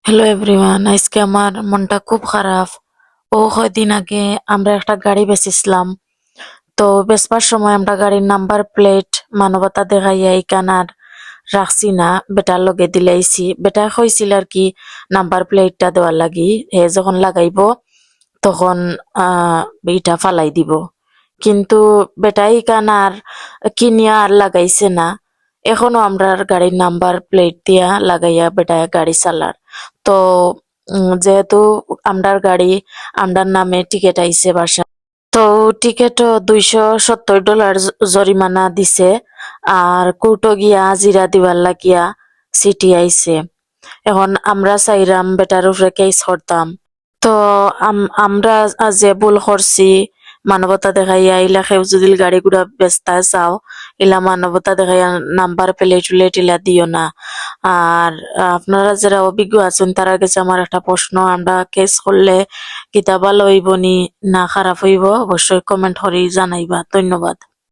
Hello everyone, আজকে আমার মনটা খুব খারাপ। কয়দিন আগে আমরা একটা গাড়ি বেচেছিলাম। তো বেচবার সময় আমরা গাড়ির নাম্বার প্লেট মানবতা দেখাইয়া ইকান আর রাখছি না, বেটার লগে দিলাইছি। বেটা কইছিল আর কি নাম্বার প্লেটটা দেওয়ার লাগি, হে যখন লাগাইব তখন ইটা ফালাই দিব। কিন্তু বেটা ইকান আর কিনিয়া আর লাগাইছে না। এখনো আমরা গাড়ির নাম্বার প্লেট দিয়া লাগাইয়া বেটা গাড়ি চালার। তো যেহেতু আমরার গাড়ি আমরার নামে টিকিট আইছে বাসা, তো টিকিট $270 জরিমানা দিছে। আর কোর্টও গিয়া জিরা দিবার লাগিয়া চিঠি আইছে। এখন আমরা চাইরাম বেটার উপরে কেস করতাম। তো আমরা যে ভুল করছি মানবতা দেখাইয়া ইলা কেউ যদি গাড়ি ঘোড়া বেচতে চাও, ইলা মানবতা দেখাইয়া নাম্বার প্লেট উলেট ইলা দিও না। আর আপনারা যারা অভিজ্ঞ আছেন তার কাছে আমার একটা প্রশ্ন, আমরা কেস করলে কিতা ভালো হইব নি না খারাপ হইব, অবশ্যই কমেন্ট করে জানাইবা। ধন্যবাদ।